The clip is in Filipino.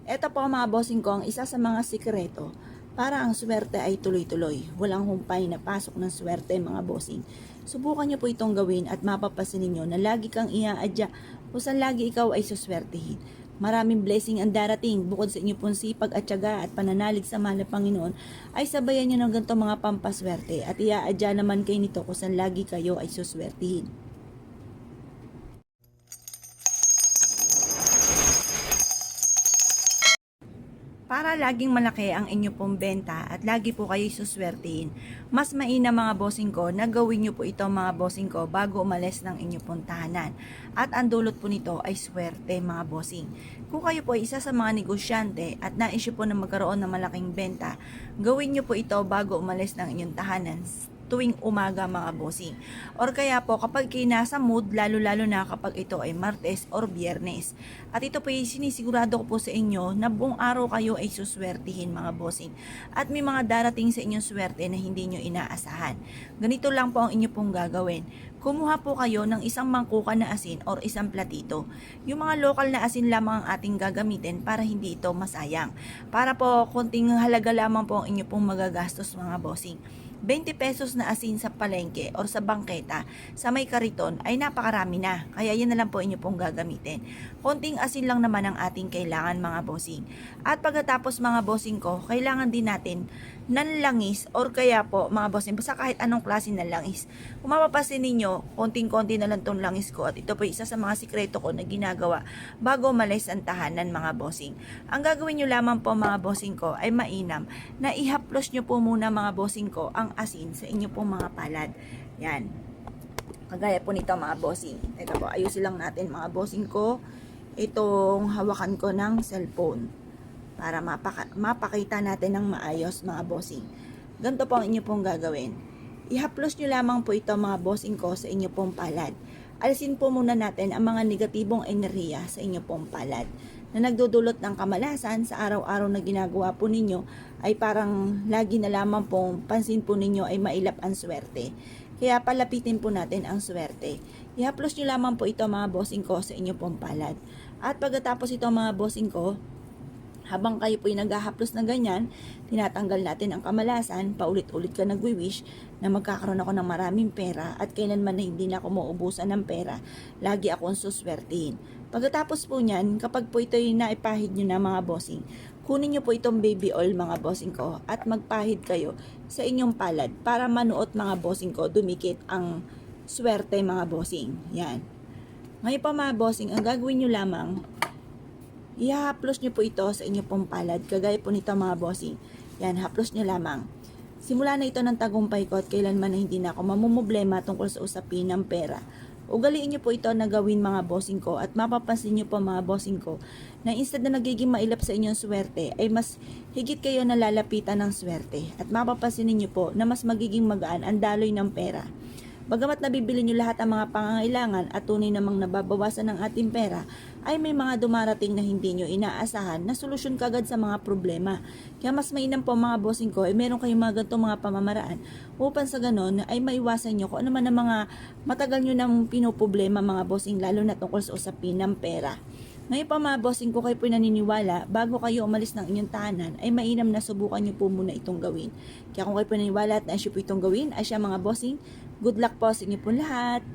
Eto po mga bossing ko, ang isa sa mga sikreto para ang swerte ay tuloy-tuloy. Walang humpay na pasok ng swerte mga bossing. Subukan nyo po itong gawin at mapapasin ninyo na lagi kang ia-adya kung saan lagi ikaw ay suswertehin. Maraming blessing ang darating bukod sa inyo pong sipag at tiyaga at pananalig sa mahal na Panginoon ay sabayan nyo ng ganito mga pampaswerte at ia-adya naman kayo nito kung saan lagi kayo ay suswertehin. Para laging malaki ang inyo pong benta at lagi po kayo suswertehin, mas mainam mga bossing ko na gawin nyo po ito mga bossing ko bago umalis ng inyo pong tahanan. At ang dulot po nito ay swerte mga bossing. Kung kayo po ay isa sa mga negosyante at nais po na magkaroon ng malaking benta, gawin nyo po ito bago umalis ng inyong tahanan tuwing umaga mga bossing. Or kaya po kapag kayo nasa mood, lalo-lalo na kapag ito ay Martes or Biyernes. At ito po ay sinisigurado ko po sa inyo na buong araw kayo ay suswertihin mga bossing. At may mga darating sa inyong swerte na hindi nyo inaasahan. Ganito lang po ang inyo pong gagawin. Kumuha po kayo ng isang mangkuka na asin or isang platito. Yung mga local na asin lamang ang ating gagamitin para hindi ito masayang. Para po konting halaga lamang po ang inyo pong magagastos mga bossing. 20 pesos na asin sa palengke or sa bangketa sa may kariton ay napakarami na. Kaya yan na lang po inyo pong gagamitin. Konting asin lang naman ang ating kailangan mga bossing. At pagkatapos mga bossing ko, kailangan din natin ng langis or kaya po mga bossing, basta kahit anong klase ng langis. Kung mapapasin ninyo, konting-konti na lang tong langis ko at ito po isa sa mga sikreto ko na ginagawa bago umalis ang tahanan mga bossing. Ang gagawin nyo lamang po mga bossing ko ay mainam na ihaplos nyo po muna mga bossing ko ang asin sa inyo pong mga palad. Yan. Kagaya po nito mga bossing. Teka po, ayusin lang natin mga bossing ko itong hawakan ko ng cellphone para mapakita natin ng maayos mga bossing. Ganito po ang inyo pong gagawin. Ihaplos nyo lamang po ito mga bossing ko sa inyo pong palad. Alisin po muna natin ang mga negatibong enerhiya sa inyo pong palad na nagdudulot ng kamalasan sa araw-araw na ginagawa po ninyo ay parang lagi na lamang pong pansin po ninyo ay mailap ang swerte. Kaya palapitin po natin ang swerte. Ihaplos nyo lamang po ito mga bossing ko sa inyo pong palad. At pagkatapos ito mga bossing ko, habang kayo po yung naghahaplos na ganyan, tinatanggal natin ang kamalasan, paulit-ulit ka nagwi-wish na magkakaroon ako ng maraming pera at kailanman na hindi na ako mauubusan ng pera, lagi akong suswertihin. Pagkatapos po niyan, kapag po ito yung naipahid nyo na mga bossing, kunin nyo po itong baby oil mga bossing ko at magpahid kayo sa inyong palad para manuot mga bossing ko, dumikit ang swerte mga bossing. Yan. Ngayon pa mga bossing, ang gagawin nyo lamang, ihahaplos nyo po ito sa inyo pong palad. Kagaya po nito mga bossing. Yan, haplos nyo lamang. Simula na ito ng tagumpay ko at kailanman na hindi na ako mamumblema tungkol sa usapin ng pera. Ugaliin nyo po ito na gawin mga bossing ko at mapapansin nyo po mga bossing ko na instead na nagiging mailap sa inyong swerte ay mas higit kayo nalalapitan ng swerte at mapapansin niyo po na mas magiging magaan ang daloy ng pera. Bagamat nabibili nyo lahat ang mga pangangailangan at tunay namang nababawasan ng ating pera, ay may mga dumarating na hindi nyo inaasahan na solusyon kagad sa mga problema. Kaya mas mainam po mga bossing ko ay meron kayong mga ganitong mga pamamaraan upang sa ganon ay maiwasan nyo kung ano man ang mga matagal nyo nang pinoproblema mga bossing lalo na tungkol sa usapin ng pera. Ngayon pa mga bossing ko kayo po naniniwala, bago kayo umalis ng inyong tahanan, ay mainam na subukan nyo po muna itong gawin. Kaya kung kayo po naniniwala at naisyo po itong gawin, ay siya mga bossing, good luck po sa inyo po lahat.